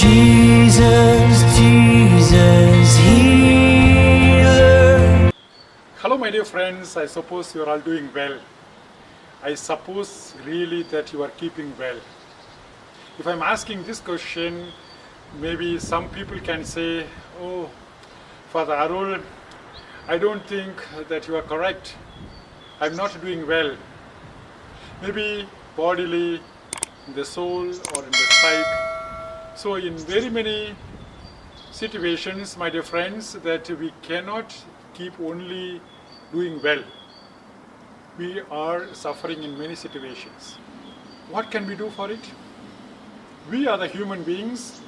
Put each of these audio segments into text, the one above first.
Jesus, Jesus, healer. Hello my dear friends, I suppose you are all doing well. I suppose really that you are keeping well. If I'm asking this question, maybe some people can say, oh, Father Arul, I don't think that you are correct. I'm not doing well. Maybe bodily, in the soul or in the psyche. So in very many situations, my dear friends, that we cannot keep only doing well. We are suffering in many situations. What can we do for it? We are the human beings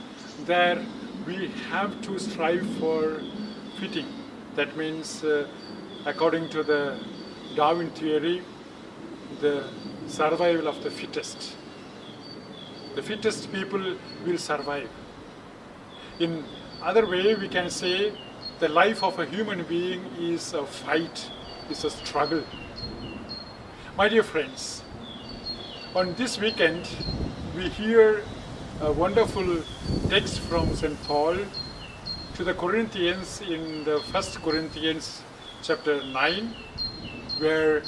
that we have to strive for fitting. That means, according to the Darwin theory, the survival of the fittest. The fittest people will survive. In other way, we can say the life of a human being is a fight, is a struggle. My dear friends, on this weekend, we hear a wonderful text from St. Paul to the Corinthians in the 1 Corinthians chapter 9, where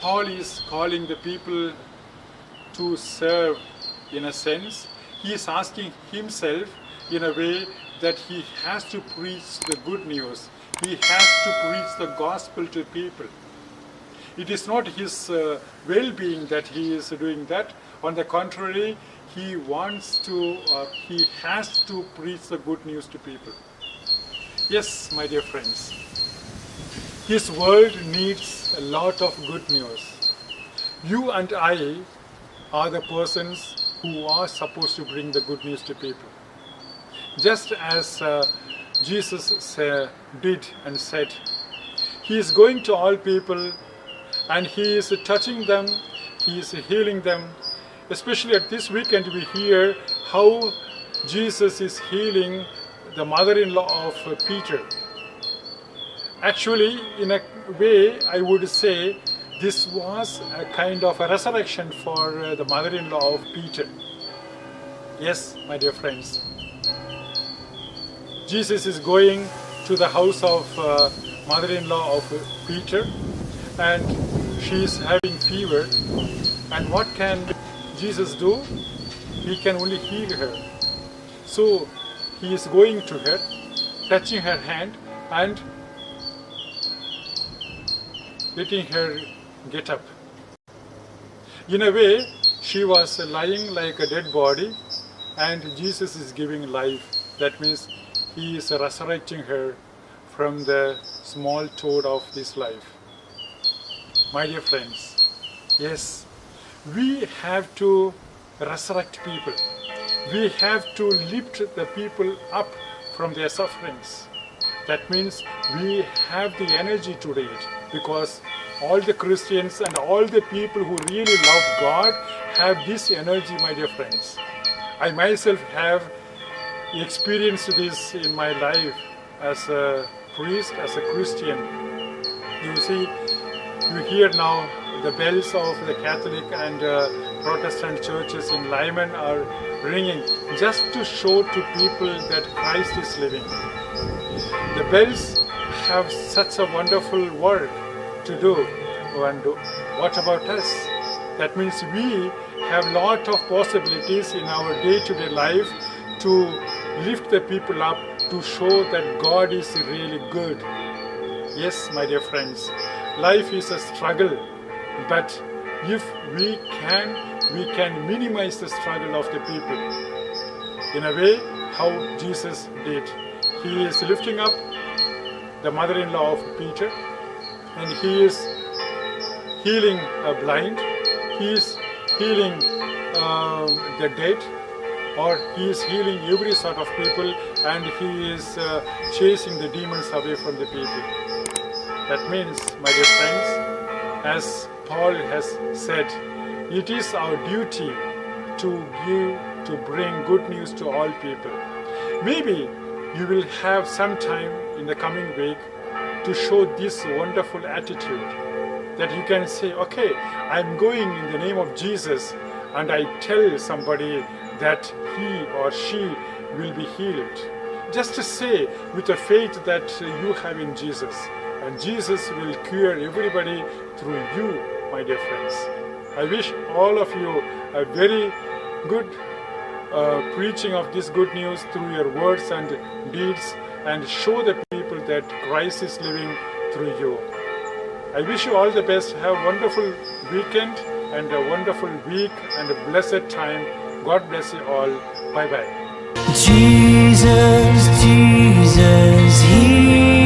Paul is calling the people to serve in a sense. He is asking himself in a way that he has to preach the good news. He has to preach the gospel to people. It is not his well-being that he is doing that. On the contrary, he wants to, he has to preach the good news to people. Yes, my dear friends, his world needs a lot of good news. You and I are the persons who are supposed to bring the good news to people. Just as Jesus did and said, he is going to all people and he is touching them, he is healing them. Especially at this weekend we hear how Jesus is healing the mother-in-law of Peter. Actually, in a way, I would say this was a kind of a resurrection for the mother-in-law of Peter. Yes, my dear friends. Jesus is going to the house of mother-in-law of Peter, and she is having fever. And what can Jesus do? He can only heal her. So he is going to her, touching her hand and letting her get up. In a way, she was lying like a dead body and Jesus is giving life. That means he is resurrecting her from the small toad of this life. My dear friends, yes, we have to resurrect people. We have to lift the people up from their sufferings. That means we have the energy to do it, because all the Christians and all the people who really love God have this energy, my dear friends. I myself have experienced this in my life as a priest, as a Christian. You see, you hear now the bells of the Catholic and Protestant churches in Lyman are ringing just to show to people that Christ is living. The bells have such a wonderful work to do. And what about us? That means we have lot of possibilities in our day-to-day life to lift the people up, to show that God is really good. Yes, my dear friends, life is a struggle, but if we can minimize the struggle of the people in a way how Jesus did. He is lifting up the mother-in-law of Peter, and he is healing a blind, he is healing the dead, or he is healing every sort of people, and he is chasing the demons away from the people. That means, my dear friends, as Paul has said, it is our duty to bring good news to all people. Maybe you will have some time in the coming week to show this wonderful attitude, that you can say, okay, I'm going in the name of Jesus, and I tell somebody that he or she will be healed. Just to say with the faith that you have in Jesus, and Jesus will cure everybody through you, my dear friends. I wish all of you a very good preaching of this good news through your words and deeds, and show the people that Christ is living through you. I wish you all the best. Have a wonderful weekend and a wonderful week and a blessed time. God bless you all. Bye-bye. Jesus, Jesus, He